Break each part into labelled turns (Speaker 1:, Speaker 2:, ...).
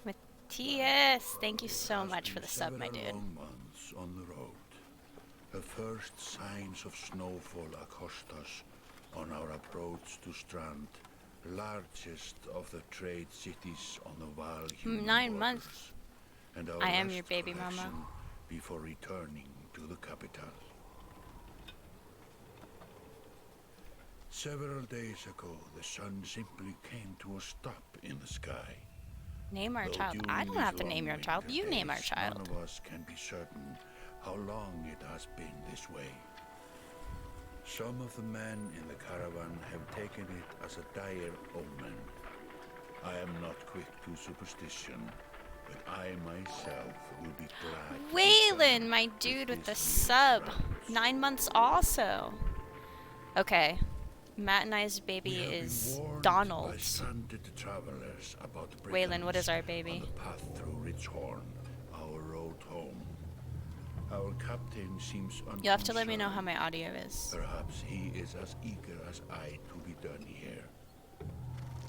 Speaker 1: Matthias, thank you so much for the sub, my dude.
Speaker 2: Long months on the road. The first signs of snowfall accost us on our approach to Strand, largest of the trade cities on the Val.
Speaker 1: 9 months.
Speaker 2: And our
Speaker 1: I am your baby mama.
Speaker 2: Before returning to the capital. Several days ago, the sun simply came to a stop in the sky.
Speaker 1: Name our child. I don't have to name your child. You name our child.
Speaker 2: None of us can be certain how long it has been this way. Some of the men in the caravan have taken it as a dire omen. I am not quick to superstition, but I myself will be glad.
Speaker 1: Waylon, my dude with the sub. 9 months also. Okay. Matt and I's baby is Donald. Waylon, what is our baby?
Speaker 2: On the path through Richhorn, our road home. Our captain seems unconcerned.
Speaker 1: You'll have to let me know how my audio is.
Speaker 2: Perhaps he is as eager as I to be done here.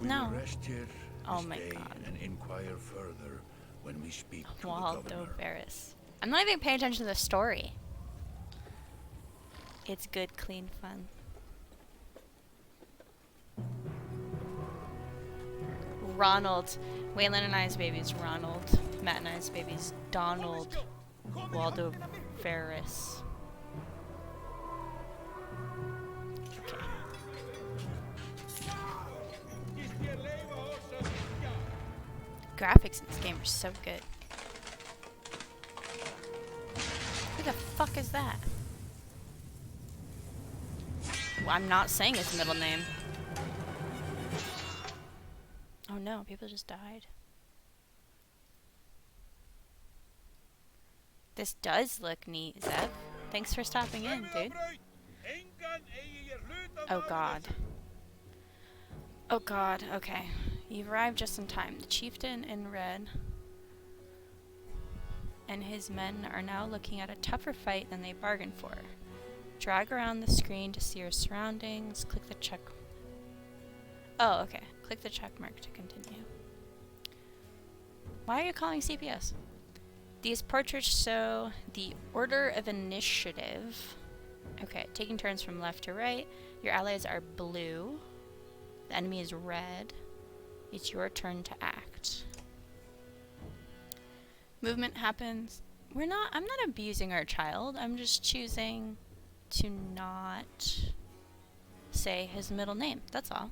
Speaker 2: We
Speaker 1: No.
Speaker 2: will rest here
Speaker 1: Oh
Speaker 2: this
Speaker 1: my
Speaker 2: day
Speaker 1: God.
Speaker 2: and inquire further when we speak to the
Speaker 1: Waldo
Speaker 2: governor.
Speaker 1: Barris. I'm not even paying attention to the story. It's good, clean fun. Ronald. Waylon and I's baby's Ronald. Matt and I's baby's Donald. Waldo Ferris. Okay. Graphics in this game are so good. Who the fuck is that? Well, I'm not saying his middle name. Oh no, people just died. This does look neat, Zev. Thanks for stopping in, dude. Oh god. Oh god, okay. You've arrived just in time. The chieftain in red and his men are now looking at a tougher fight than they bargained for. Drag around the screen to see your surroundings. Click the check. Oh, okay. Click the check mark to continue. Why are you calling CPS? These portraits show the order of initiative. Okay, taking turns from left to right. Your allies are blue. The enemy is red. It's your turn to act. Movement happens. I'm not abusing our child. I'm just choosing to not say his middle name. That's all.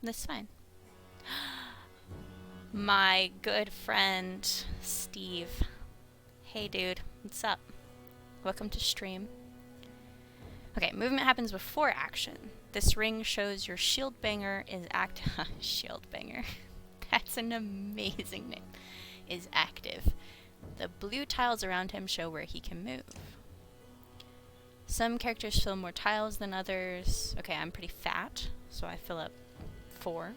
Speaker 1: That's fine. My good friend, Steve. Hey dude, what's up? Welcome to stream. Okay, movement happens before action. This ring shows your shield banger is shield banger. That's an amazing name. Is active. The blue tiles around him show where he can move. Some characters fill more tiles than others. Okay, I'm pretty fat, so I fill up 4.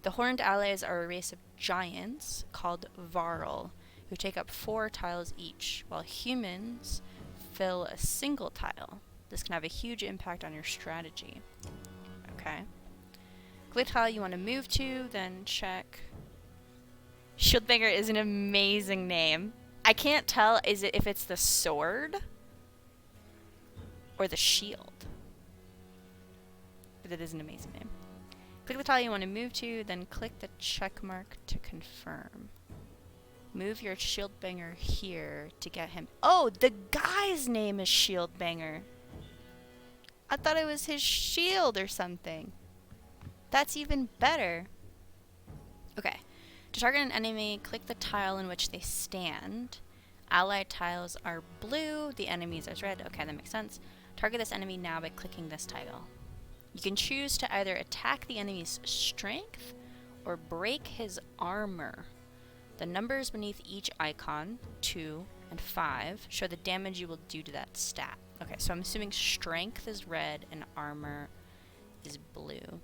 Speaker 1: The horned allies are a race of giants called Varl, who take up 4 tiles each, while humans fill a single tile. This can have a huge impact on your strategy. Okay. Click tile you want to move to, then check. Shieldbanger is an amazing name. I can't tell if it's the sword or the shield. But it is an amazing name. Click the tile you want to move to, then click the check mark to confirm. Move your Shieldbanger here to get him. Oh, the guy's name is Shieldbanger. I thought it was his shield or something. That's even better. Okay. To target an enemy, click the tile in which they stand. Allied tiles are blue, the enemies are red. Okay, that makes sense. Target this enemy now by clicking this tile. You can choose to either attack the enemy's strength or break his armor. The numbers beneath each icon, 2 and 5, show the damage you will do to that stat. Okay, so I'm assuming strength is red and armor is blue.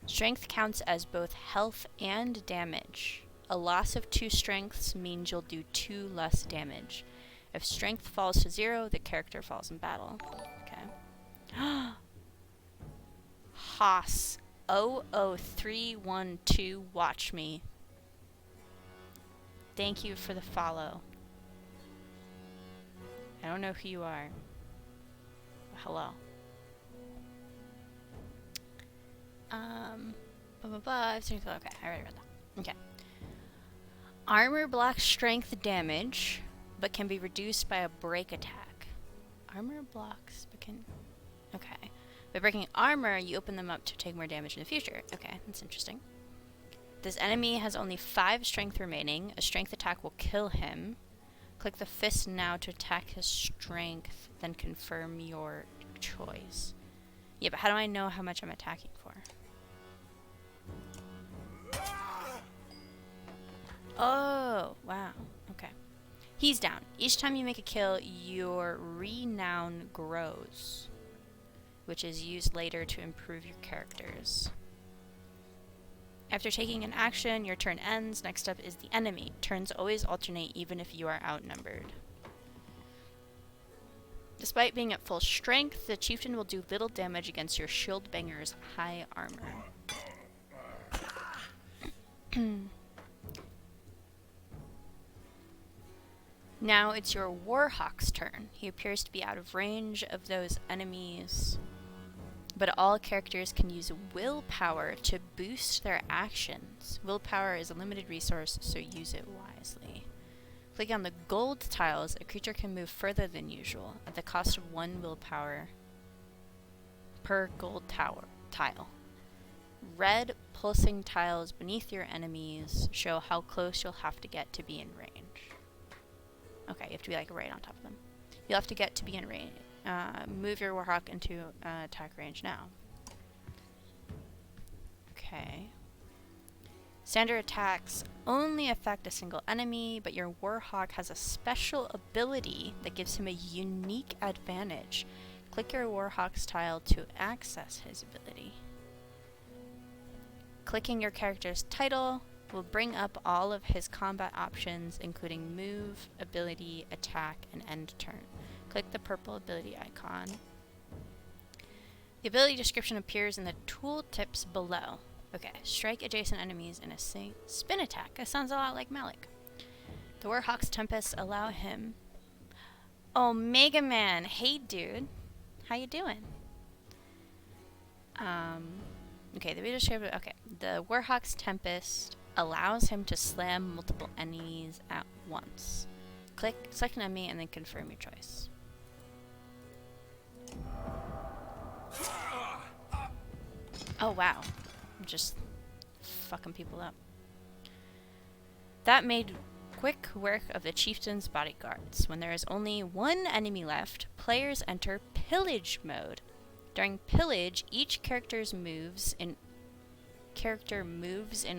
Speaker 1: Strength counts as both health and damage. A loss of 2 strengths means you'll do 2 less damage. If strength falls to 0, the character falls in battle. Okay. Haas 00312, watch me. Thank you for the follow. I don't know who you are. Hello. Okay, I already read that. Okay. Armor blocks strength damage, but can be reduced by a break attack. Armor blocks, but can... Okay. By breaking armor, you open them up to take more damage in the future. Okay, that's interesting. This enemy has only 5 strength remaining. A strength attack will kill him. Click the fist now to attack his strength, then confirm your choice. Yeah, but how do I know how much I'm attacking for? Oh, wow. Okay. He's down. Each time you make a kill, your renown grows, which is used later to improve your characters. After taking an action, your turn ends. Next up is the enemy. Turns always alternate even if you are outnumbered. Despite being at full strength, the chieftain will do little damage against your shieldbanger's high armor. Now it's your Warhawk's turn. He appears to be out of range of those enemies, but all characters can use willpower to boost their actions. Willpower is a limited resource, so use it wisely. Click on the gold tiles. A creature can move further than usual at the cost of 1 willpower per gold tile. Red pulsing tiles beneath your enemies show how close you'll have to get to be in range. Okay, you have to be like right on top of them. You'll have to get to be in range. Move your Warhawk into attack range now. Okay. Standard attacks only affect a single enemy, but your Warhawk has a special ability that gives him a unique advantage. Click your Warhawk's tile to access his ability. Clicking your character's title will bring up all of his combat options, including move, ability, attack, and end turn. Click the purple ability icon. The ability description appears in the tooltips below. Okay, strike adjacent enemies in a spin attack. That sounds a lot like Malik. The Warhawk's Tempests allow him... Oh, Mega Man! Hey, dude! How you doing? Okay, the video description... Okay, the Warhawk's Tempest allows him to slam multiple enemies at once. Select an enemy and then confirm your choice. Oh wow, I'm just fucking people up. That made quick work of the chieftain's bodyguards. When there is only 1 enemy left, players enter Pillage Mode. During Pillage, each character moves in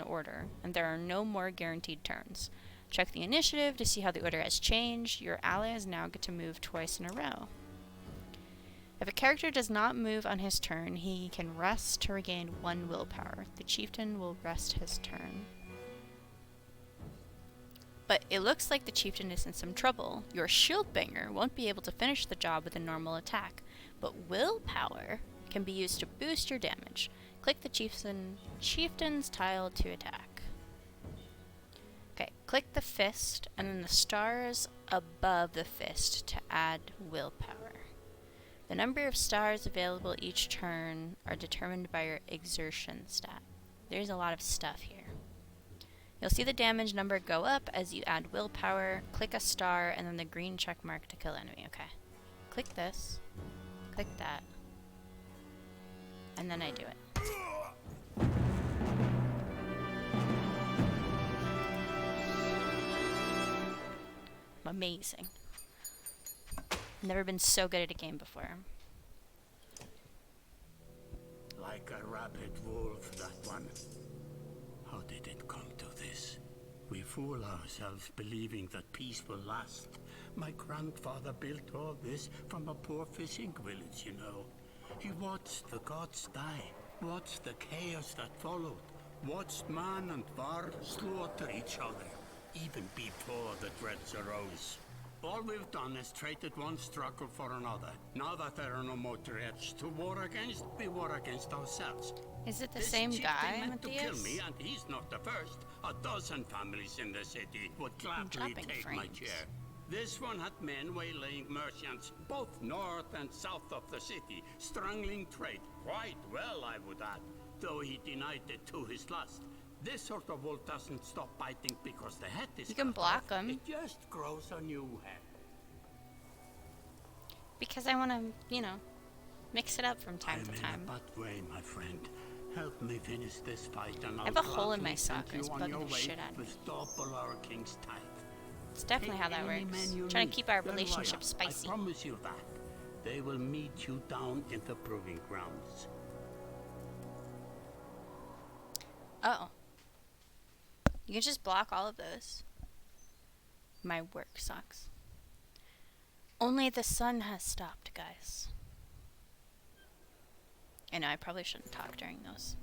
Speaker 1: order, and there are no more guaranteed turns. Check the initiative to see how the order has changed. Your allies now get to move twice in a row. If a character does not move on his turn, he can rest to regain 1 willpower. The chieftain will rest his turn. But it looks like the chieftain is in some trouble. Your shieldbanger won't be able to finish the job with a normal attack, but willpower can be used to boost your damage. Click the chieftain's tile to attack. Okay, click the fist and then the stars above the fist to add willpower. The number of stars available each turn are determined by your exertion stat. There's a lot of stuff here. You'll see the damage number go up as you add willpower. Click a star and then the green check mark to kill enemy. Okay. Click this. Click that. And then I do it. Amazing. Never been so good at a game before.
Speaker 3: Like a rabid wolf, that one. How did it come to this? We fool ourselves believing that peace will last. My grandfather built all this from a poor fishing village, you know. He watched the gods die, watched the chaos that followed, watched man and var slaughter each other, even before the dreads arose. All we've done is traded one struggle for another. Now that there are no more dreads to war against, we war against ourselves.
Speaker 1: Is it the
Speaker 3: This
Speaker 1: same
Speaker 3: chieftain
Speaker 1: guy,
Speaker 3: meant to kill
Speaker 1: Matthias?
Speaker 3: me, and he's not the first. A dozen families in the city would gladly
Speaker 1: dropping
Speaker 3: take my
Speaker 1: frames.
Speaker 3: chair. This one had men waylaying merchants, both north and south of the city, strangling trade. Quite well, I would add, though he denied it to his last. This sort of wolf doesn't stop biting because the head is
Speaker 1: You can
Speaker 3: cut
Speaker 1: block
Speaker 3: off.
Speaker 1: him.
Speaker 3: It just grows a new head.
Speaker 1: Because I want to, you know, mix it up from time to
Speaker 3: I'm
Speaker 1: time.
Speaker 3: in a bad way, my friend. Help me finish this fight, and I'll
Speaker 1: have a hole in
Speaker 3: gladly
Speaker 1: my
Speaker 3: send
Speaker 1: sock,
Speaker 3: you
Speaker 1: it's
Speaker 3: on
Speaker 1: bugging
Speaker 3: your
Speaker 1: the
Speaker 3: way
Speaker 1: shit out of me.
Speaker 3: with double our king's tithe.
Speaker 1: It's definitely how that
Speaker 3: Take any
Speaker 1: works.
Speaker 3: men you
Speaker 1: Trying
Speaker 3: need,
Speaker 1: to keep our
Speaker 3: they're
Speaker 1: relationship
Speaker 3: loyal.
Speaker 1: spicy.
Speaker 3: I promise you that. They will meet you down in the proving grounds.
Speaker 1: Oh. You can just block all of those. My work sucks. Only the sun has stopped, guys. I know, I probably shouldn't talk during those.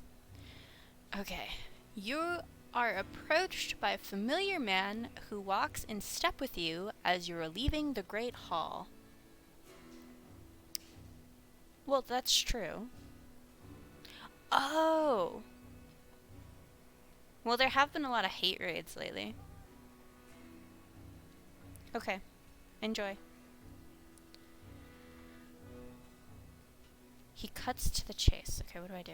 Speaker 1: Okay. You are approached by a familiar man who walks in step with you as you are leaving the Great Hall. Well, that's true. Oh! Well, there have been a lot of hate raids lately. Okay. Enjoy. He cuts to the chase. Okay, what do I do?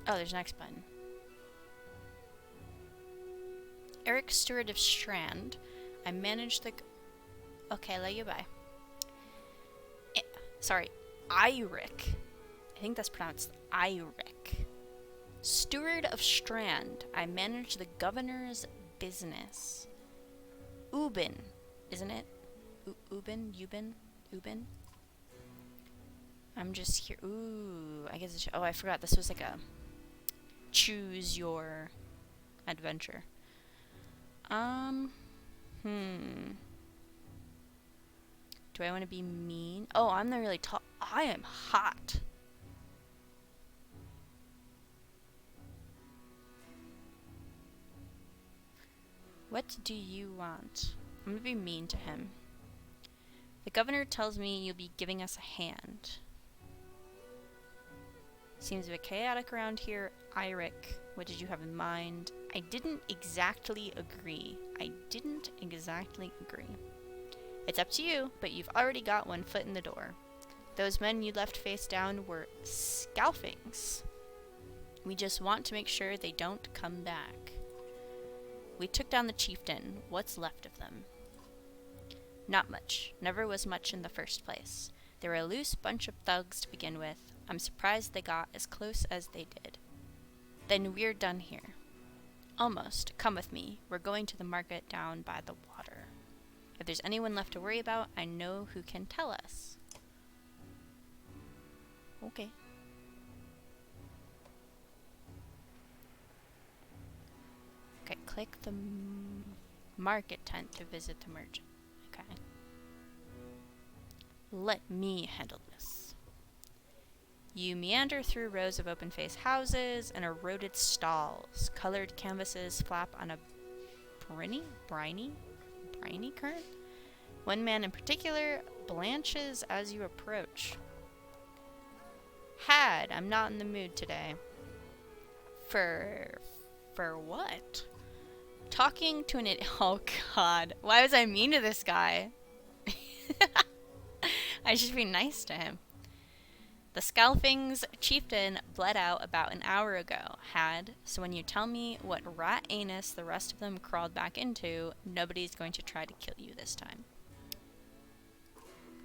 Speaker 1: Oh, there's an X button. Eric, Steward of Strand. I manage the... Okay, let you by. Sorry, Iric. I think that's pronounced Iric. Steward of Strand. I manage the governor's business. Ubin, isn't it? Ubin? I'm just here. Ooh, I guess it's... Oh, I forgot. This was like a... Choose your adventure. Do I want to be mean? Oh, I'm the really tall... I am hot. What do you want? I'm gonna be mean to him. The governor tells me you'll be giving us a hand. Seems a bit chaotic around here. Iric, what did you have in mind? I didn't exactly agree. It's up to you, but you've already got one foot in the door. Those men you left face down were scalfings. We just want to make sure they don't come back. We took down the chieftain. What's left of them? Not much. Never was much in the first place. They were a loose bunch of thugs to begin with. I'm surprised they got as close as they did. Then we're done here. Almost. Come with me. We're going to the market down by the water. If there's anyone left to worry about, I know who can tell us. Okay. Okay, click the market tent to visit the merchant. Okay. Let me handle this. You meander through rows of open-faced houses and eroded stalls. Colored canvases flap on a briny current. One man in particular blanches as you approach. I'm not in the mood today. For what? Talking to an oh god, why was I mean to this guy? I should be nice to him. The Scalfing's chieftain bled out about an hour ago. So when you tell me what rat anus the rest of them crawled back into, nobody's going to try to kill you this time.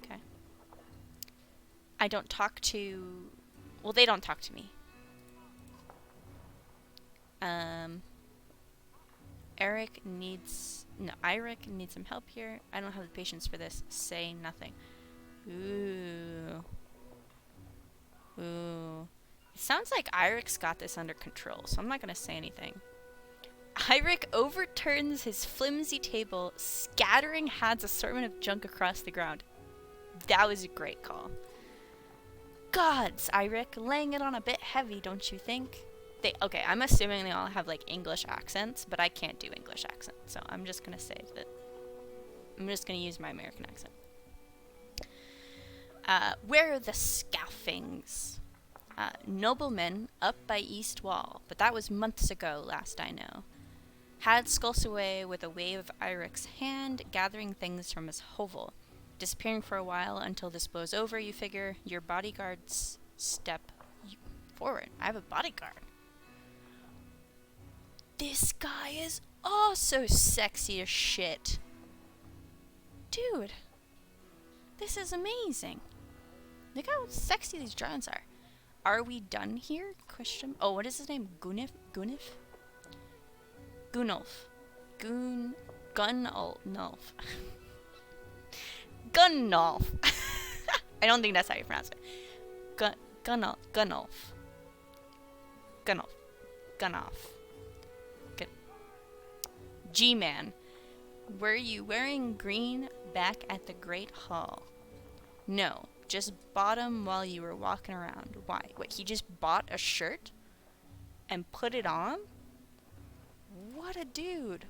Speaker 1: Okay. I don't talk to... Well, they don't talk to me. Iric needs some help here. I don't have the patience for this. Say nothing. Ooh. It sounds like Iric's got this under control, so I'm not gonna say anything. Iric overturns his flimsy table, scattering Had's assortment of junk across the ground. That was a great call. Gods, Iric, laying it on a bit heavy, don't you think? Okay, I'm assuming they all have, like, English accents, but I can't do English accents, so I'm just gonna say that. I'm just gonna use my American accent. Where are the Scalfings? Noblemen up by East Wall, but that was months ago, last I know. Had skulks away with a wave of Irik's hand, gathering things from his hovel. Disappearing for a while until this blows over, you figure. Your bodyguards step forward. I have a bodyguard. This guy is also sexy as shit. Dude, this is amazing. Look how sexy these giants are. Are we done here? Question. Oh, what is his name? Gunulf? Gunulf. Gunulf. Gunulf. I don't think that's how you pronounce it. Gunulf. G-Man. Were you wearing green back at the Great Hall? No, just bought 'em while you were walking around. Why? What, he just bought a shirt and put it on? What a dude.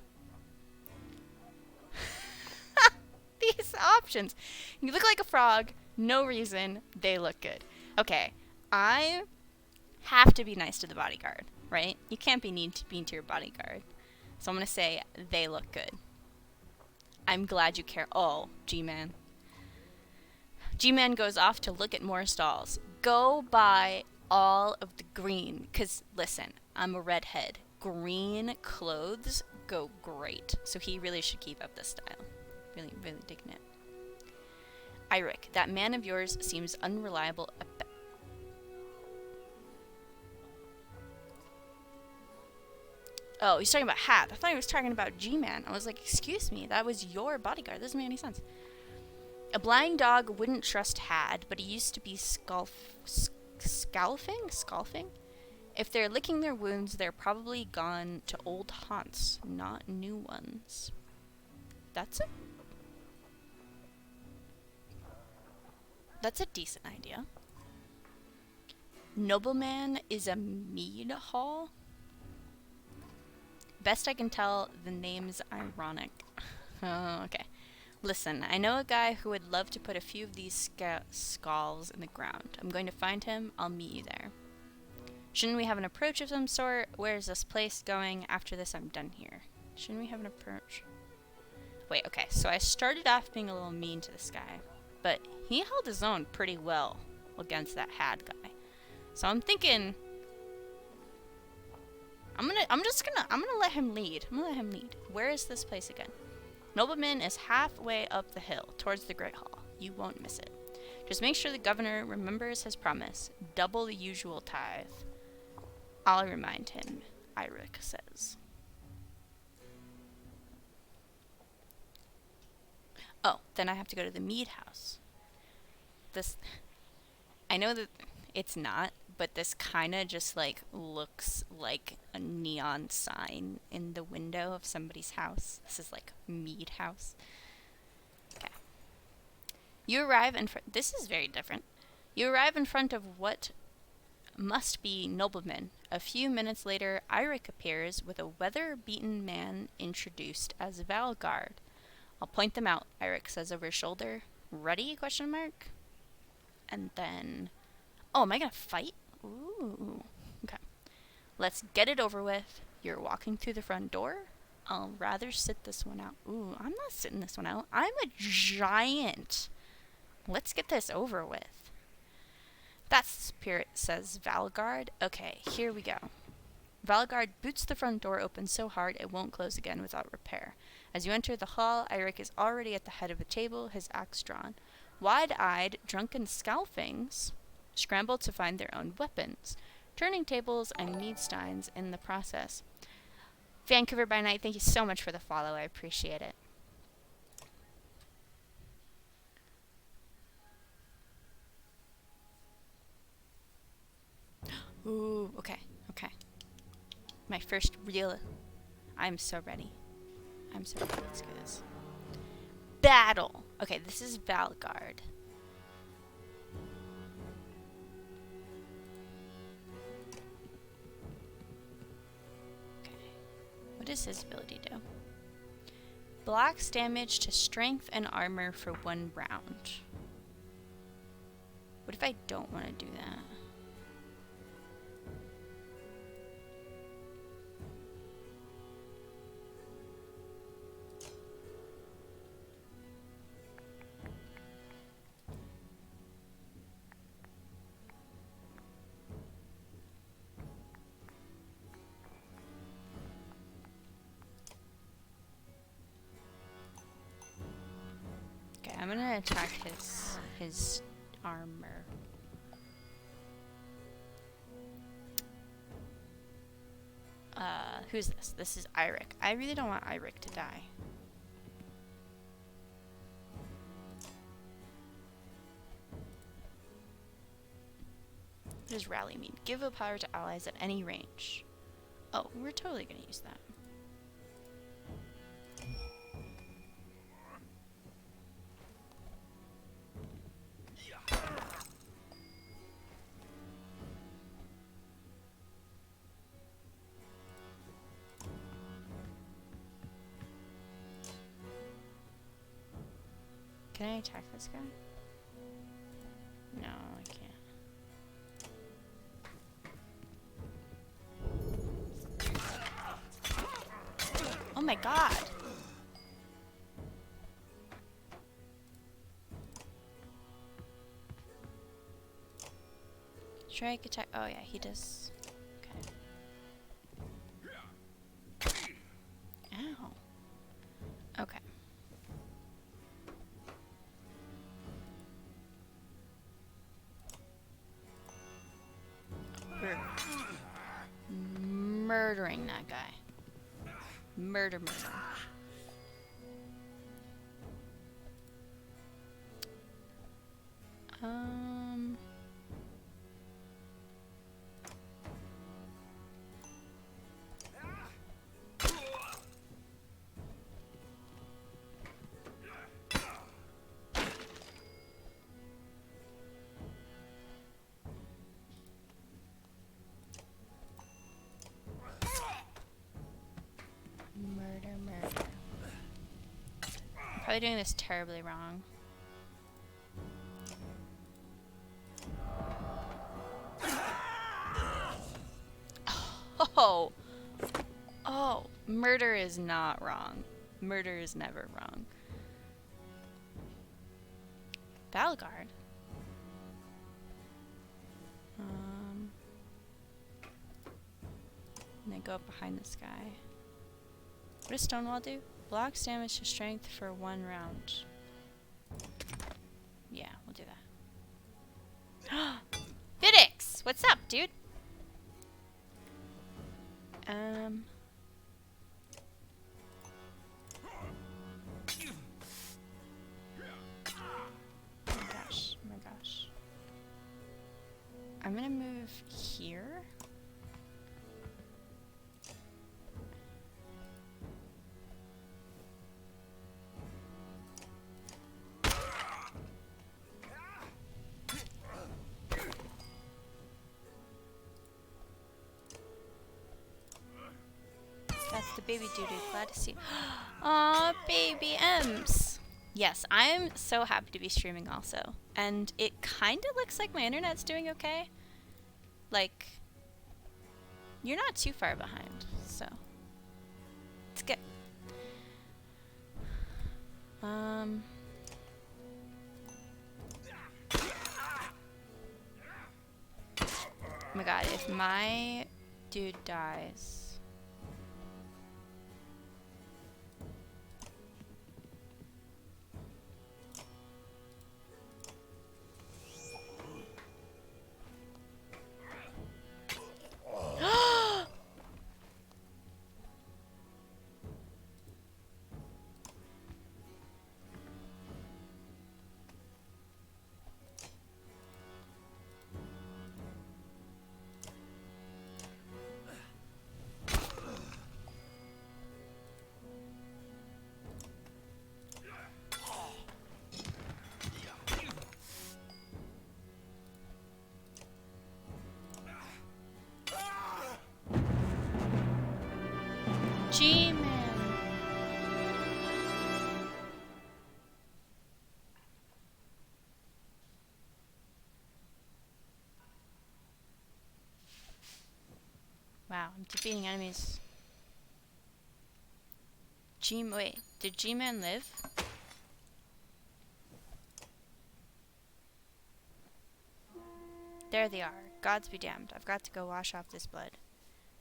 Speaker 1: These options. You look like a frog. No reason. They look good. Okay, I have to be nice to the bodyguard, right? You can't be mean to your bodyguard. So I'm going to say they look good. I'm glad you care. Oh, G-Man. G-Man goes off to look at more stalls. Go buy all of the green. Because, listen, I'm a redhead. Green clothes go great. So he really should keep up this style. Really, really digging it. Irik, that man of yours seems unreliable. Oh, he's talking about Hat. I thought he was talking about G-Man. I was like, excuse me, that was your bodyguard. That doesn't make any sense. A blind dog wouldn't trust Had, but he used to be scalfing? If they're licking their wounds, they're probably gone to old haunts, not new ones. That's a decent idea. Nobleman is a mead hall? Best I can tell, the name's ironic. Oh, okay. Listen, I know a guy who would love to put a few of these skulls in the ground. I'm going to find him. I'll meet you there. Shouldn't we have an approach of some sort? Where's this place going? After this, I'm done here. Shouldn't we have an approach? Wait, okay. So I started off being a little mean to this guy, but he held his own pretty well against that Had guy. So I'm thinking, I'm gonna let him lead. Where is this place again? Nobleman is halfway up the hill towards the Great Hall. You won't miss it. Just make sure the governor remembers his promise. Double the usual tithe. I'll remind him, Irik says. Oh, then I have to go to the mead house. I know that it's not, but this kind of just like looks like a neon sign in the window of somebody's house. This is like mead house. Okay. You arrive in front. This is very different. You arrive in front of what must be noblemen. A few minutes later, Irik appears with a weather-beaten man introduced as Valgard. I'll point them out, Irik says over his shoulder. Ready? Question mark. And then, oh, am I gonna fight? Ooh. Okay. Let's get it over with. You're walking through the front door. I'll rather sit this one out. Ooh, I'm not sitting this one out. I'm a giant. Let's get this over with. That's the spirit, says Valgard. Okay, here we go. Valgard boots the front door open so hard it won't close again without repair. As you enter the hall, Irik is already at the head of a table, his axe drawn. Wide-eyed, drunken scalfings scramble to find their own weapons, turning tables and mead steins in the process. Vancouver by Night, thank you so much for the follow. I appreciate it. Ooh, okay. My first real... I'm so ready. Let's do this. Battle! Okay, this is Valgard. Okay. What does his ability do? Blocks damage to strength and armor for 1 round. What if I don't want to do that? Okay, I'm gonna attack his armor. Who's this? This is Eirik. I really don't want Eirik to die. What does rally mean? Give willpower to allies at any range. Oh, we're totally gonna use that. Can I attack this guy? No, I can't. Oh my god! Strike attack. Oh yeah, he does. Okay. Ow. Okay. We're murdering that guy. Murder. Murder. I'm probably doing this terribly wrong. Oh, murder is not wrong. Murder is never wrong. Valgard. And then go up behind this guy. What does Stonewall do? Blocks damage to strength for 1 round. Yeah, we'll do that. Vidix! What's up, dude? Oh my gosh. I'm gonna move here. That's the baby dude. Glad to see. Aw, baby M's. Yes, I'm so happy to be streaming also. And it kind of looks like my internet's doing okay. Like, you're not too far behind, so it's good. Oh my god, if my dude dies... Wow, I'm defeating enemies. Wait, did G-Man live? There they are. Gods be damned. I've got to go wash off this blood.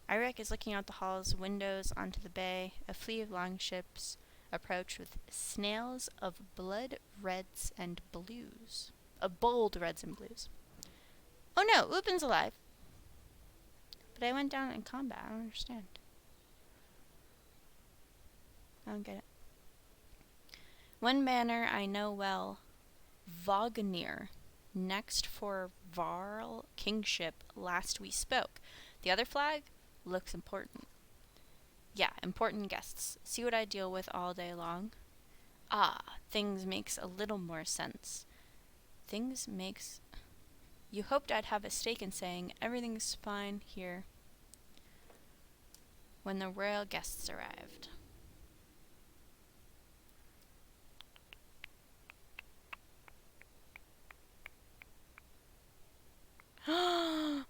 Speaker 1: Irek is looking out the hall's windows onto the bay. A fleet of longships approach with snails of blood, reds, and blues. Of bold reds and blues. Oh no, Upin's alive. But I went down in combat. I don't understand. I don't get it. One manor I know well. Vognir. Next for Varl kingship last we spoke. The other flag looks important. Yeah, important guests. See what I deal with all day long? Ah, things makes a little more sense. Things makes... You hoped I'd have a stake in saying everything's fine here when the royal guests arrived.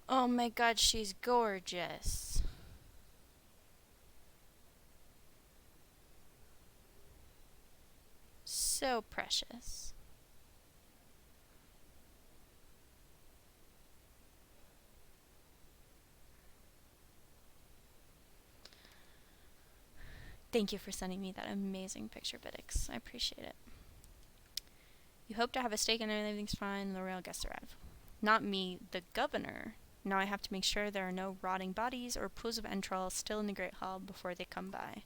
Speaker 1: Oh my god, she's gorgeous. So precious. Thank you for sending me that amazing picture, Biddix. I appreciate it. You hope to have a stake in everything's fine, the royal guests arrive. Not me, the governor. Now I have to make sure there are no rotting bodies or pools of entrails still in the Great Hall before they come by.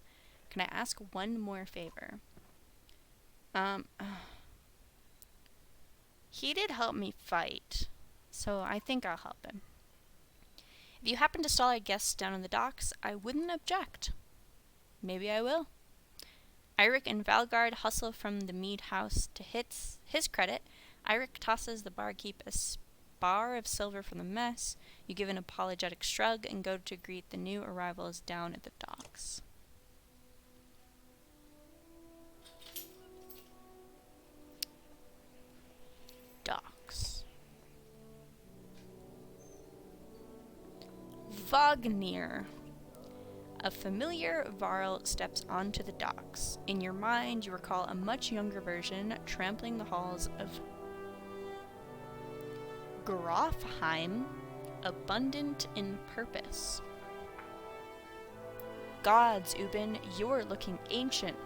Speaker 1: Can I ask one more favor? He did help me fight, so I think I'll help him. If you happen to stall our guests down on the docks, I wouldn't object. Maybe I will. Eirik and Valgard hustle from the mead house. To his credit, Eirik tosses the barkeep a bar of silver from the mess. You give an apologetic shrug and go to greet the new arrivals down at the docks. Docks. Vognir. A familiar Varl steps onto the docks. In your mind, you recall a much younger version trampling the halls of Grofheim, abundant in purpose. Gods, Ubin, you're looking ancient.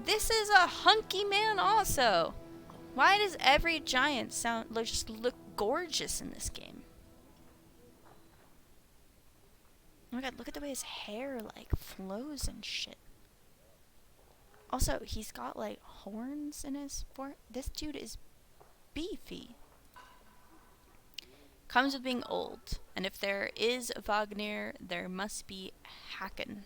Speaker 1: This is a hunky man also. Why does every giant just look gorgeous in this game? Oh my god, look at the way his hair, like, flows and shit. Also, he's got, like, horns in his forehead. This dude is beefy. Comes with being old. And if there is Vognir, there must be Haken.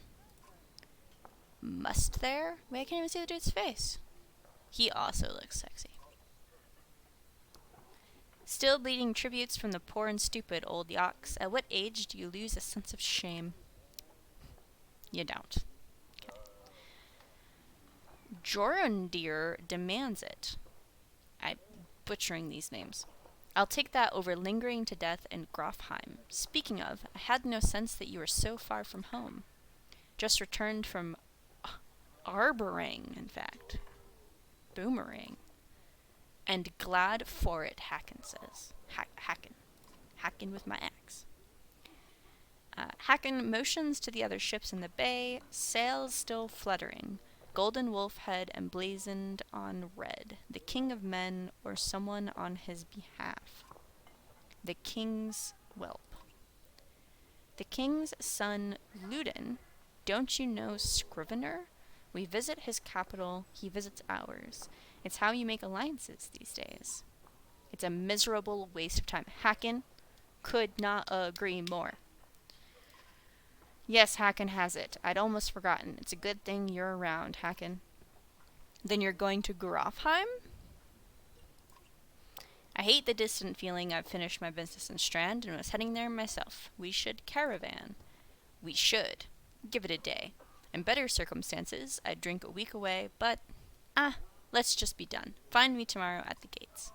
Speaker 1: Must there? Wait, I can't even see the dude's face. He also looks sexy. Still bleeding tributes from the poor and stupid, old Yox. At what age do you lose a sense of shame? You don't. Okay. Jorundir demands it. I'm butchering these names. I'll take that over lingering to death in Grofheim. Speaking of, I had no sense that you were so far from home. Just returned from Arborang, in fact. Boomerang. And glad for it, Haken says. Haken with my axe. Haken motions to the other ships in the bay, sails still fluttering, golden wolf head emblazoned on red, the king of men or someone on his behalf. The king's whelp. The king's son, Ludin, don't you know Scrivener? We visit his capital, he visits ours. It's how you make alliances these days. It's a miserable waste of time. Haken could not agree more. Yes, Haken has it. I'd almost forgotten. It's a good thing you're around, Haken. Then you're going to Grofheim? I hate the distant feeling I've finished my business in Strand and was heading there myself. We should caravan. We should. Give it a day. In better circumstances, I'd drink a week away, but... let's just be done. Find me tomorrow at the gates.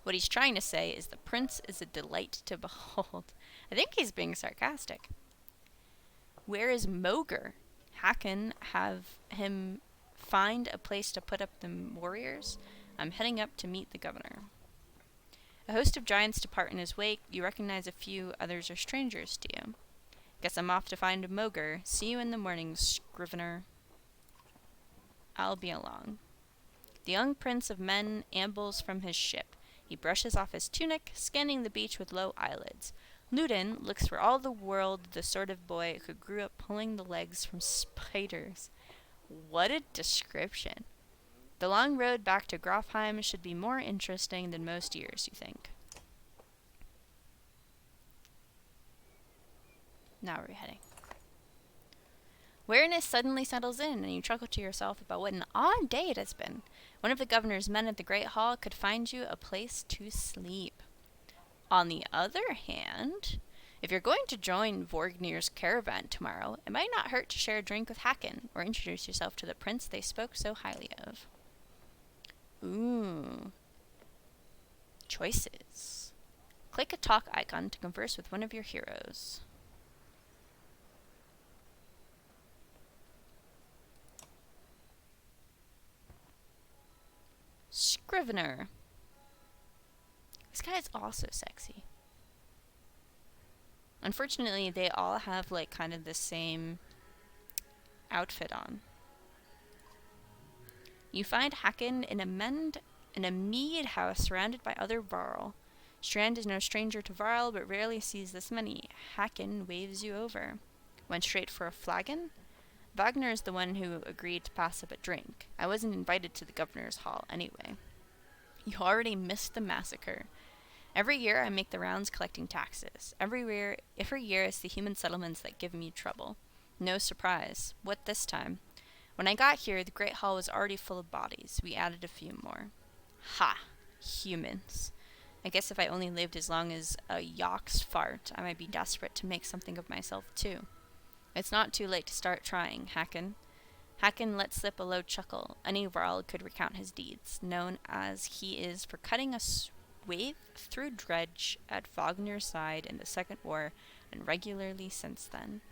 Speaker 1: What he's trying to say is the prince is a delight to behold. I think he's being sarcastic. Where is Moger? Hacken have him find a place to put up the warriors. I'm heading up to meet the governor. A host of giants depart in his wake. You recognize a few, others are strangers to you. Guess I'm off to find Moger. See you in the morning, Scrivener. I'll be along. The young prince of men ambles from his ship. He brushes off his tunic, scanning the beach with low eyelids. Ludin looks for all the world the sort of boy who grew up pulling the legs from spiders. What a description. The long road back to Grofheim should be more interesting than most years, you think. Now where are we heading? Weariness suddenly settles in, and you chuckle to yourself about what an odd day it has been. One of the governor's men at the Great Hall could find you a place to sleep. On the other hand, if you're going to join Vorgnir's caravan tomorrow, it might not hurt to share a drink with Hacken, or introduce yourself to the prince they spoke so highly of. Ooh. Choices. Click a talk icon to converse with one of your heroes. Scrivener. This guy is also sexy. Unfortunately, they all have like kind of the same outfit on. You find Hacken in a mead house surrounded by other Varl. Strand is no stranger to Varl, but rarely sees this many. Hacken waves you over. Went straight for a flagon? Wagner is the one who agreed to pass up a drink. I wasn't invited to the governor's hall anyway. You already missed the massacre. Every year I make the rounds collecting taxes. Every year it's the human settlements that give me trouble. No surprise. What this time? When I got here, the Great Hall was already full of bodies. We added a few more. Ha! Humans. I guess if I only lived as long as a Yawk's fart, I might be desperate to make something of myself too. It's not too late to start trying, Hacken. Hacken let slip a low chuckle. Any Varl could recount his deeds, known as he is for cutting a swathe through dredge at Wagner's side in the Second War, and regularly since then.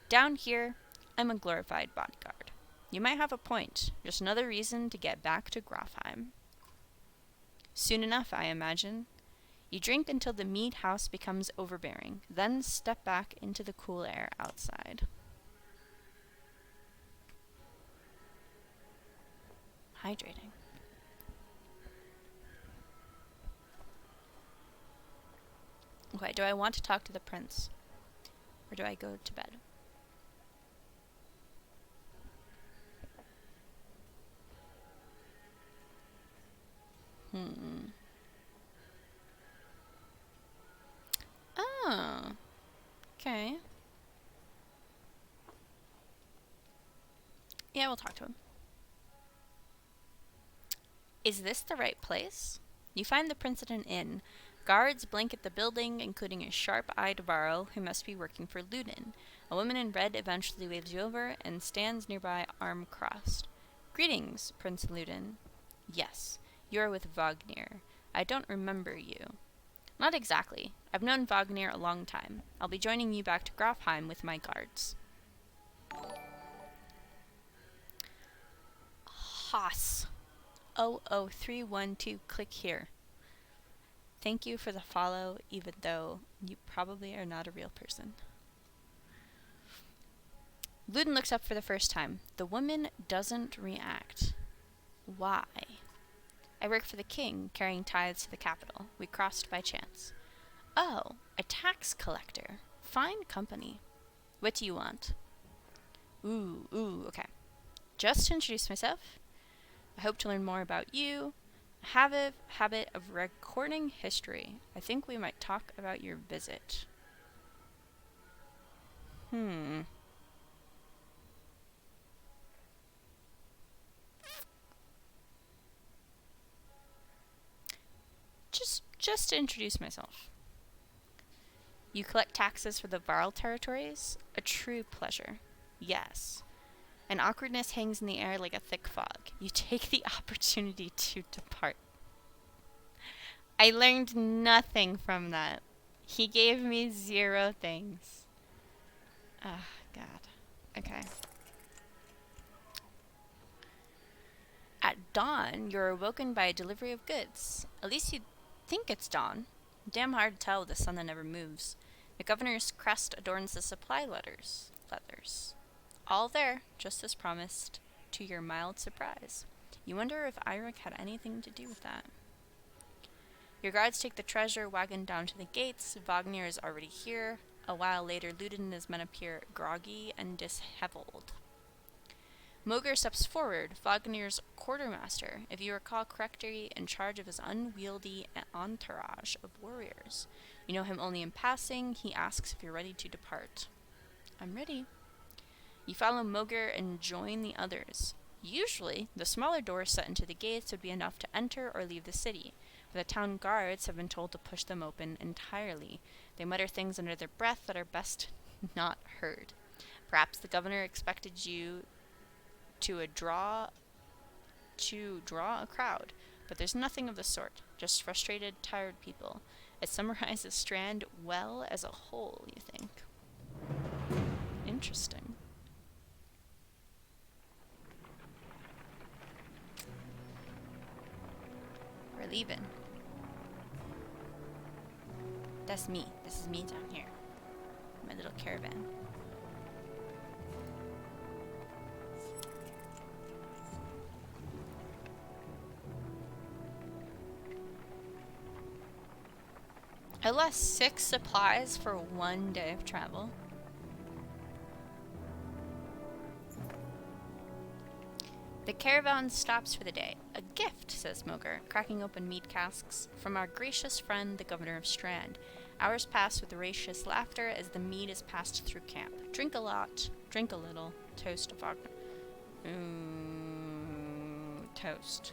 Speaker 1: Down here, I'm a glorified bodyguard. You might have a point, just another reason to get back to Grofheim. Soon enough, I imagine. You drink until the mead house becomes overbearing, then step back into the cool air outside. Hydrating. Okay, do I want to talk to the prince? Or do I go to bed? Oh. Okay. Yeah, we'll talk to him. Is this the right place? You find the prince at an inn. Guards blanket the building, including a sharp-eyed Varl who must be working for Ludin. A woman in red eventually waves you over and stands nearby, arm crossed. Greetings, Prince Ludin. Yes, you are with Wagner. I don't remember you. Not exactly. I've known Wagner a long time. I'll be joining you back to Grofheim with my guards. Haas. 00312, click here. Thank you for the follow, even though you probably are not a real person. Ludin looks up for the first time. The woman doesn't react. Why? I work for the king, carrying tithes to the capital. We crossed by chance. Oh, a tax collector. Fine company. What do you want? Okay. Just to introduce myself, I hope to learn more about you. I have a habit of recording history. I think we might talk about your visit. Just to introduce myself. You collect taxes for the Varl territories? A true pleasure. Yes. An awkwardness hangs in the air like a thick fog. You take the opportunity to depart. I learned nothing from that. He gave me 0 things. God. Okay. At dawn, you're awoken by a delivery of goods. At least you think it's dawn. Damn hard to tell with the sun that never moves. The governor's crest adorns the supply letters. All there, just as promised, to your mild surprise. You wonder if Eirik had anything to do with that. Your guards take the treasure wagon down to the gates. Wagner is already here. A while later, Ludin and his men appear groggy and disheveled. Moger steps forward, Wagner's quartermaster, if you recall correctly, in charge of his unwieldy entourage of warriors. You know him only in passing. He asks if you're ready to depart. I'm ready. You follow Moger and join the others. Usually, the smaller doors set into the gates would be enough to enter or leave the city, but the town guards have been told to push them open entirely. They mutter things under their breath that are best not heard. Perhaps the governor expected you to draw a crowd, but there's nothing of the sort, just frustrated, tired people. It summarizes Strand well as a whole, you think. Interesting. We're leaving. That's me. This is me down here. My little caravan. I lost 6 supplies for 1 day of travel. The caravan stops for the day. A gift, says Moger, cracking open mead casks, from our gracious friend, the governor of Strand. Hours pass with raucous laughter as the mead is passed through camp. Drink a lot, drink a little, toast Wagner. Toast.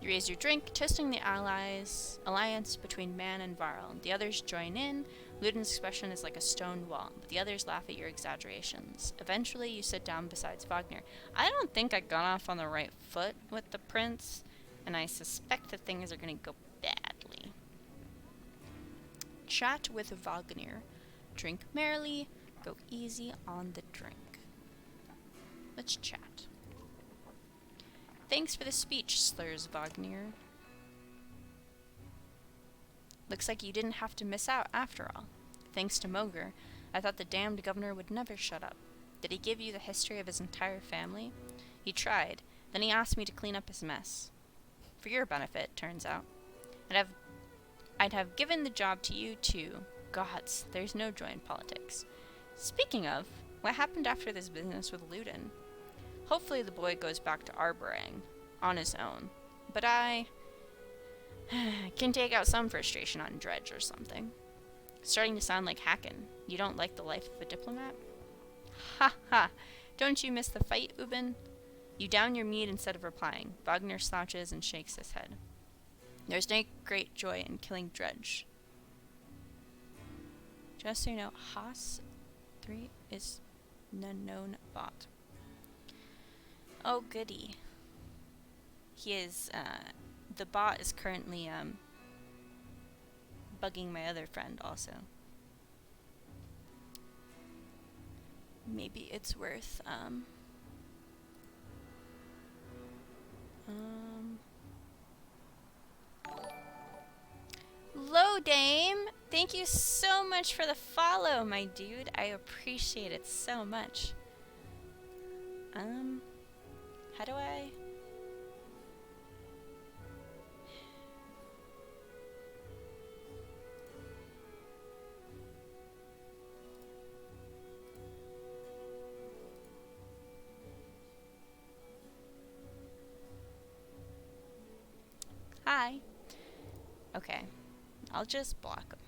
Speaker 1: You raise your drink, toasting the alliance between Man and Varl. The others join in. Ludin's expression is like a stone wall, but the others laugh at your exaggerations. Eventually, you sit down beside Wagner. I don't think I got off on the right foot with the prince, and I suspect that things are going to go badly. Chat with Wagner. Drink merrily. Go easy on the drink. Let's chat. Thanks for the speech, slurs Wagner. Looks like you didn't have to miss out after all. Thanks to Moger, I thought the damned governor would never shut up. Did he give you the history of his entire family? He tried. Then he asked me to clean up his mess. For your benefit, turns out. I'd have given the job to you, too. Gods, there's no joy in politics. Speaking of, what happened after this business with Ludin? Hopefully the boy goes back to Arborang on his own. But I can take out some frustration on Dredge or something. Starting to sound like Hacken. You don't like the life of a diplomat? Ha ha! Don't you miss the fight, Ubin? You down your mead instead of replying. Wagner slouches and shakes his head. There's no great joy in killing Dredge. Just so you know, Haas 3 is an unknown bot. Oh, goody. He is, the bot is currently, bugging my other friend also. Maybe it's worth, Hello, Dame! Thank you so much for the follow, my dude. I appreciate it so much. How do I? Hi. Okay. I'll just block them.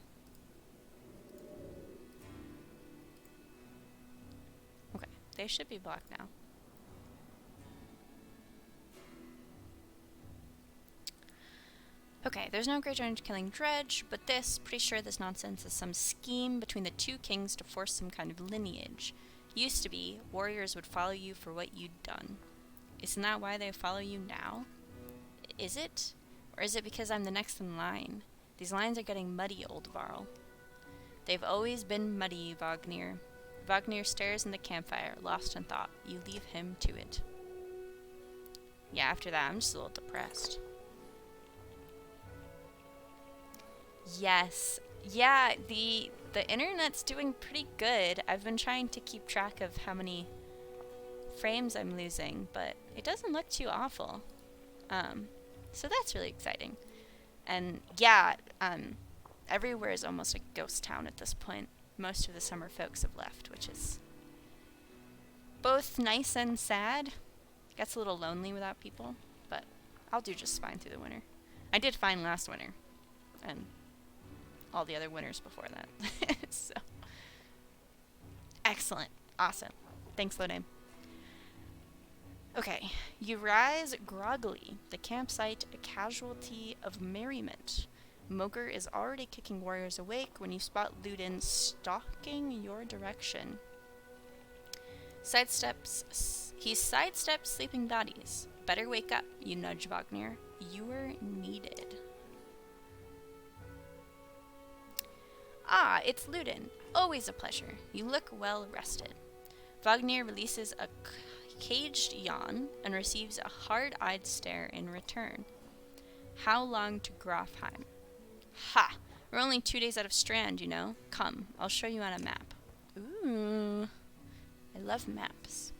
Speaker 1: Okay. They should be blocked now. Okay, there's no great joy in killing Dredge, but pretty sure this nonsense is some scheme between the two kings to force some kind of lineage. Used to be, warriors would follow you for what you'd done. Isn't that why they follow you now? Is it? Or is it because I'm the next in line? These lines are getting muddy, old Varl. They've always been muddy, Wagner. Wagner stares in the campfire, lost in thought. You leave him to it. Yeah, after that, I'm just a little depressed. Yes. Yeah, the internet's doing pretty good. I've been trying to keep track of how many frames I'm losing, but it doesn't look too awful. So that's really exciting. And yeah, everywhere is almost a ghost town at this point. Most of the summer folks have left, which is both nice and sad. Gets a little lonely without people, but I'll do just fine through the winter. I did fine last winter, and all the other winters before that. So, excellent. Awesome. Thanks, Lodame. Okay, you rise groggily, the campsite a casualty of merriment. Moger is already kicking warriors awake when you spot Ludin stalking your direction. He sidesteps sleeping bodies. Better wake up, you nudge Wagner. You're needed. Ah, it's Ludin. Always a pleasure. You look well rested. Wagner releases a caged yawn and receives a hard-eyed stare in return. How long to Grafheim? Ha! We're only 2 days out of Strand, you know. Come, I'll show you on a map. Ooh. I love maps.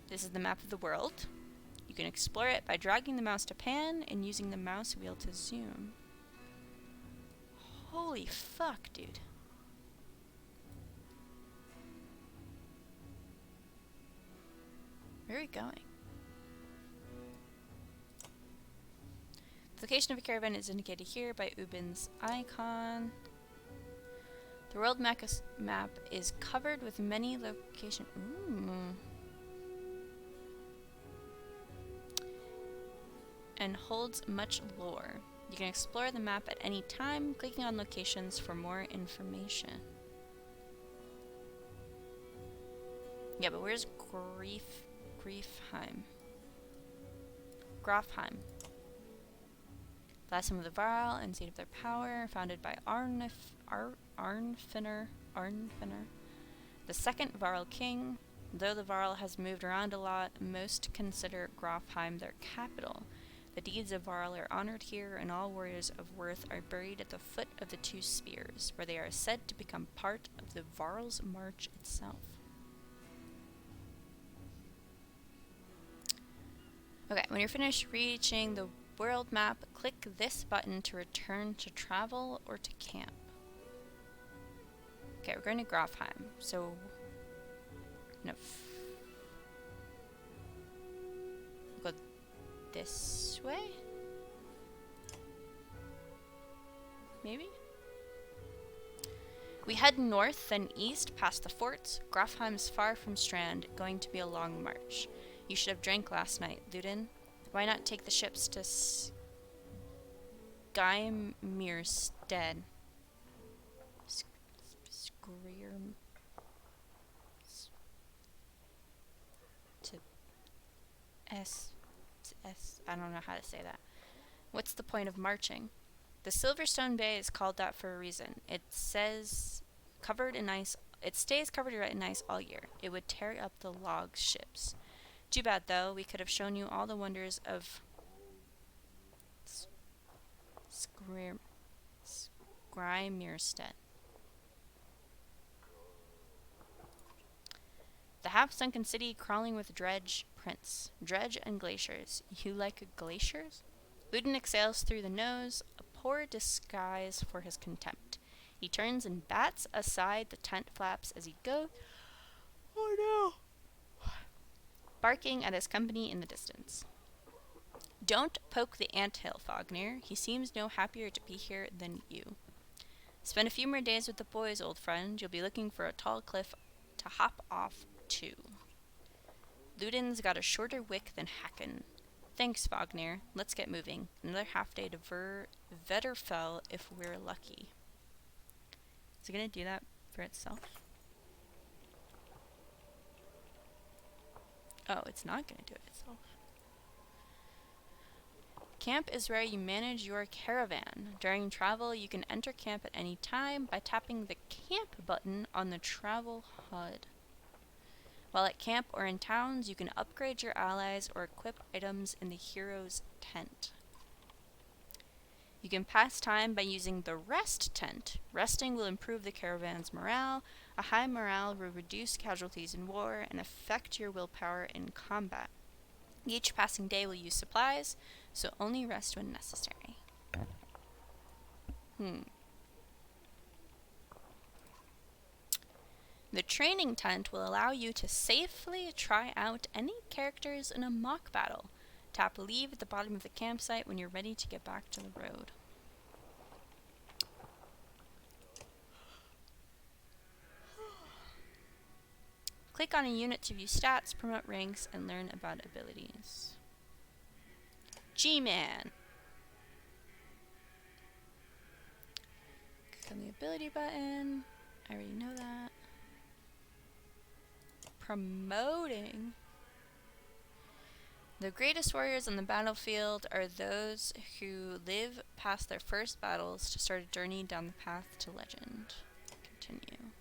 Speaker 1: This is the map of the world. You can explore it by dragging the mouse to pan and using the mouse wheel to zoom. Holy fuck, dude. Where are we going? The location of a caravan is indicated here by Ubin's icon. The world map is covered with many locations. Ooh. And holds much lore. You can explore the map at any time, clicking on locations for more information. Yeah, but where's Grafheim? Last home of the Varl and seat of their power, founded by Arnfinner, the second Varl king. Though the Varl has moved around a lot, most consider Grafheim their capital. The deeds of Varl are honored here, and all warriors of worth are buried at the foot of the two spears, where they are said to become part of the Varl's march itself. Okay, when you're finished reaching the world map, click this button to return to travel or to camp. Okay, we're going to Grafheim, so... No. Go this way? Maybe? We head north, then east, past the forts. Grafheim's far from Strand, going to be a long march. You should have drank last night, Ludin. Why not take the ships to Skymierstead? I don't know how to say that. What's the point of marching? The Silverstone Bay is called that for a reason. It stays covered in ice all year. It would tear up the log ships. Too bad, though. We could have shown you all the wonders of Skymierstead. The half-sunken city crawling with dredge and glaciers. You like glaciers? Ludin exhales through the nose, a poor disguise for his contempt. He turns and bats aside the tent flaps as he goes. Oh no! Barking at his company in the distance. Don't poke the anthill, Wagner. He seems no happier to be here than you. Spend a few more days with the boys, old friend. You'll be looking for a tall cliff to hop off to. Ludin's got a shorter wick than Hacken. Thanks, Wagner. Let's get moving. Another half day to Vetterfell if we're lucky. Is it going to do that for itself? Oh, it's not going to do it itself. Camp is where you manage your caravan. During travel, you can enter camp at any time by tapping the camp button on the travel HUD. While at camp or in towns, you can upgrade your allies or equip items in the hero's tent. You can pass time by using the rest tent. Resting will improve the caravan's morale. A high morale will reduce casualties in war and affect your willpower in combat. Each passing day will use supplies, so only rest when necessary. The training tent will allow you to safely try out any characters in a mock battle. Tap leave at the bottom of the campsite when you're ready to get back to the road. Click on a unit to view stats, promote ranks, and learn about abilities. G-Man. Click on the ability button. I already know that. Promoting. The greatest warriors on the battlefield are those who live past their first battles to start a journey down the path to legend. Continue.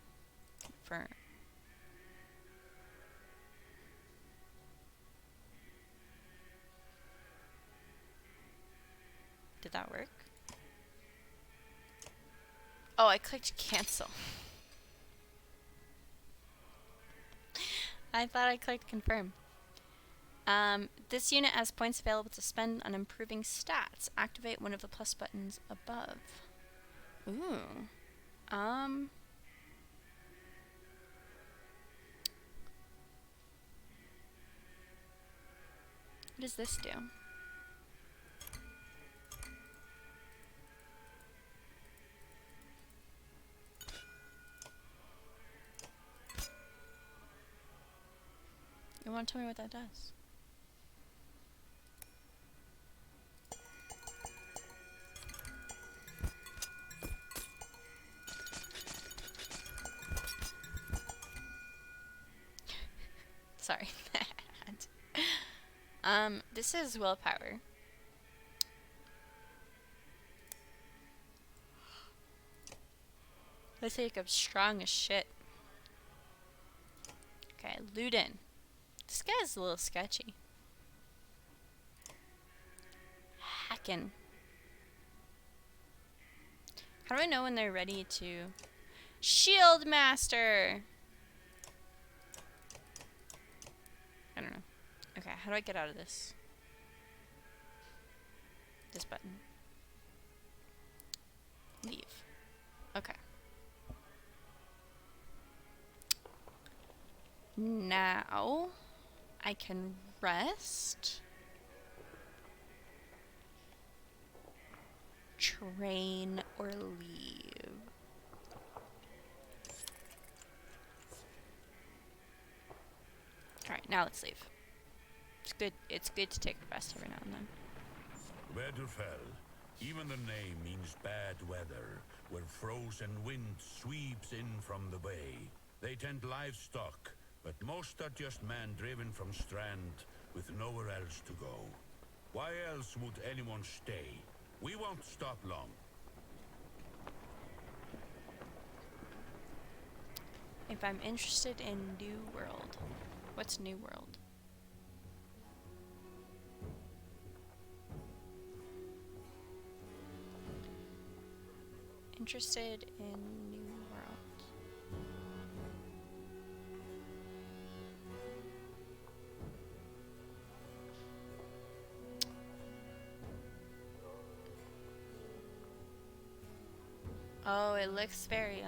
Speaker 1: Confirm. Did that work? Oh, I clicked cancel. I thought I clicked confirm. This unit has points available to spend on improving stats. Activate one of the plus buttons above. Ooh. What does this do? You want to tell me what that does? Sorry. This is willpower. Looks like I'm strong as shit. Okay, Ludin. This guy's a little sketchy. Hacking. How do I know when they're ready to... Shield Master! I don't know. Okay, how do I get out of this? This button. Leave. Okay. Now, I can rest. Train or leave. Alright, now let's leave. It's good to take a rest every now and then.
Speaker 2: Winterfell. Even the name means bad weather, where frozen wind sweeps in from the bay. They tend livestock, but most are just men driven from Strand with nowhere else to go. Why else would anyone stay? We won't stop long.
Speaker 1: If I'm interested in New World. What's New World? Interested in New World. Oh, it looks very,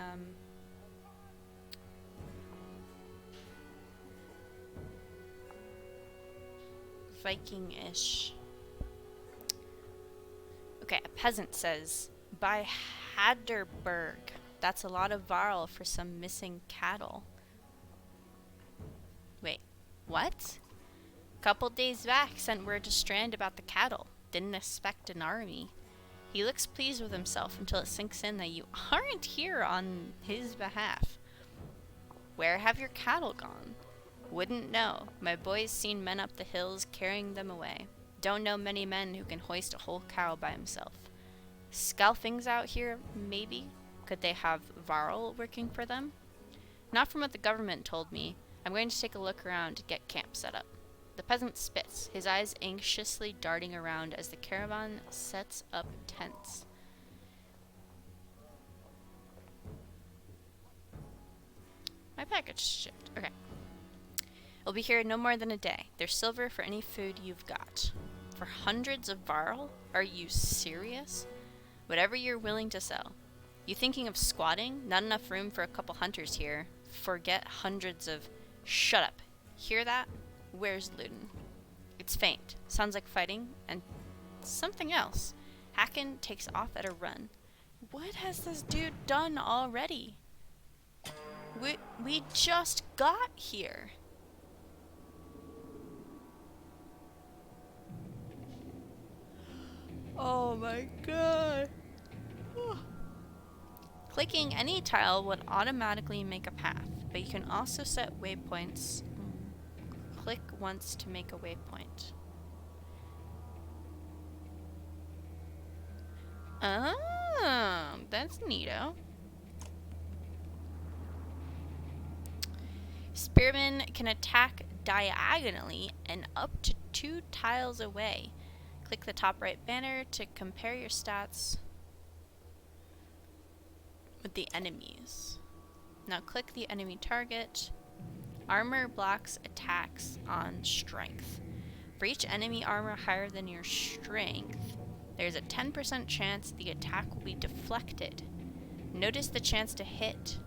Speaker 1: Viking-ish. Okay, a peasant says, by Hadderberg. That's a lot of varl for some missing cattle. Wait, what? Couple days back, sent word to Strand about the cattle. Didn't expect an army. He looks pleased with himself until it sinks in that you aren't here on his behalf. Where have your cattle gone? Wouldn't know. My boys seen men up the hills carrying them away. Don't know many men who can hoist a whole cow by himself. Scalfings out here, maybe? Could they have Varl working for them? Not from what the government told me. I'm going to take a look around to get camp set up. The peasant spits, his eyes anxiously darting around as the caravan sets up tents. My package shipped. Okay. It'll be here no more than a day. There's silver for any food you've got. For hundreds of varl? Are you serious? Whatever you're willing to sell. You thinking of squatting? Not enough room for a couple hunters here. Forget hundreds of... Shut up. Hear that? Where's Luden? It's faint. Sounds like fighting and something else. Hacken takes off at a run. What has this dude done already? We just got here. Oh my god. Clicking any tile would automatically make a path, but you can also set waypoints. Click once to make a waypoint. Oh, that's neato. Spearmen can attack diagonally and up to 2 tiles away. Click the top right banner to compare your stats with the enemies. Now click the enemy target. Armor blocks attacks on strength. For each enemy armor higher than your strength, there's a 10% chance the attack will be deflected. Notice the chance to hit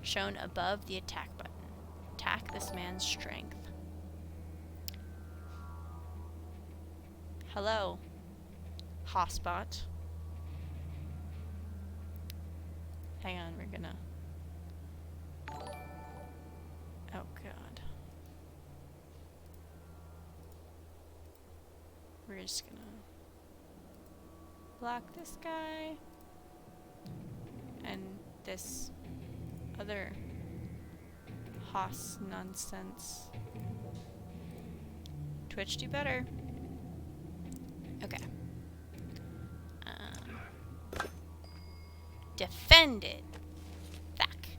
Speaker 1: shown above the attack button. Attack this man's strength. Hello, hotspot. Hang on, we're gonna... Oh god. We're just gonna block this guy and this other hoss nonsense. Twitch, do better. Okay. Defend it. Thack.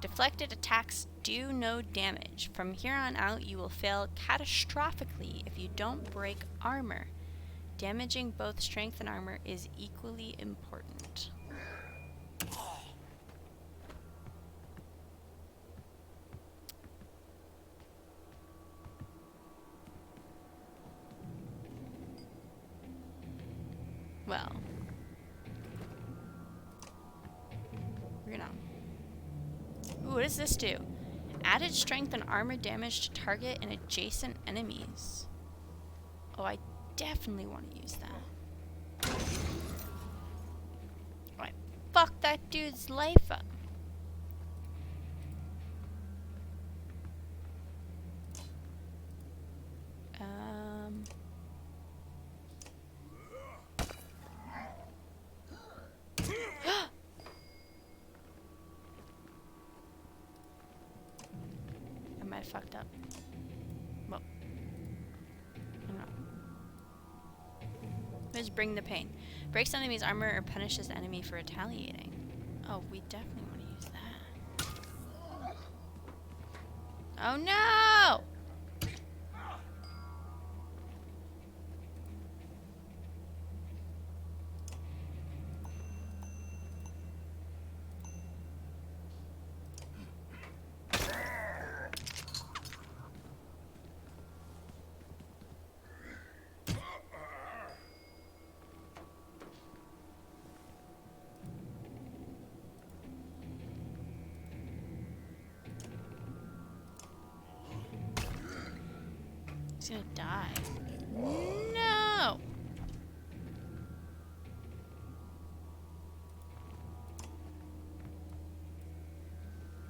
Speaker 1: Deflected attacks do no damage. From here on out, you will fail catastrophically if you don't break armor. Damaging both strength and armor is equally important. Well, we're gonna... Ooh, what does this do? Added strength and armor damage to target and adjacent enemies. Oh, I definitely want to use that. Oh, I fucked that dude's life up. I fucked up. Well, hang on. Let's bring the pain. Breaks enemy's armor or punishes the enemy for retaliating. Oh, we definitely want to use that. Oh no! He's gonna die. No!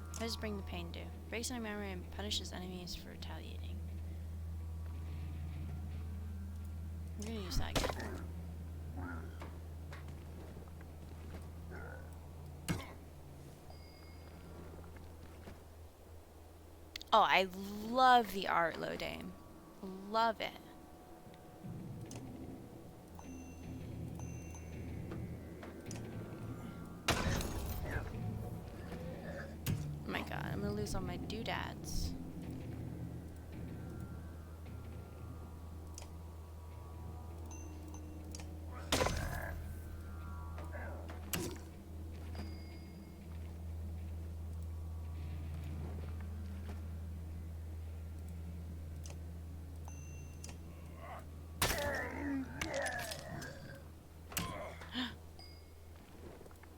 Speaker 1: What does bring the pain do? Breaks enemy armor and punishes enemies for retaliating. I'm gonna use that again. Oh, I love the art, Lodame. Love it. all my doodads.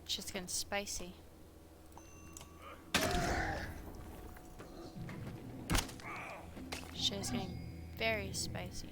Speaker 1: Shit's getting spicy. Shit's getting very spicy.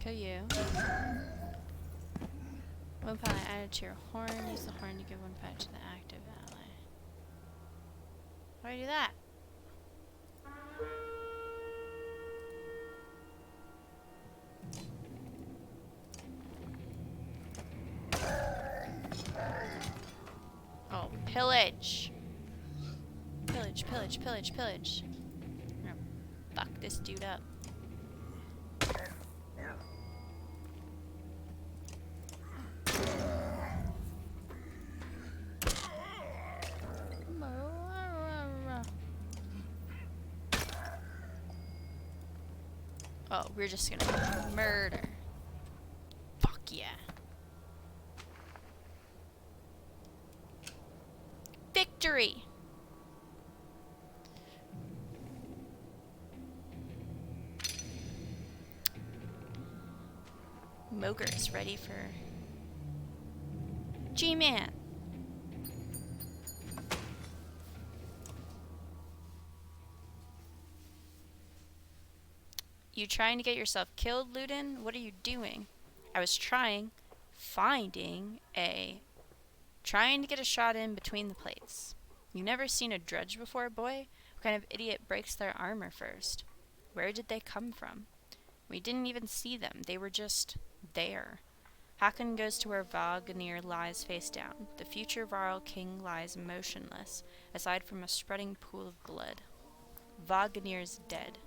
Speaker 1: Kill you. One pallet added to your horn. Use the horn to give one pallet to the active ally. How do I do that? Oh, pillage! Pillage, pillage, pillage, pillage. I'm gonna fuck this dude up. Oh, we're just gonna murder. Fuck yeah. Victory! Moger is ready for G-Man. You trying to get yourself killed, Ludin? What are you doing? I was trying to get a shot in between the plates. You never seen a dredge before, boy? What kind of idiot breaks their armor first? Where did they come from? We didn't even see them. They were just there. Hakon goes to where Vagnir lies face down. The future Varl king lies motionless, aside from a spreading pool of blood. Vagnir's dead.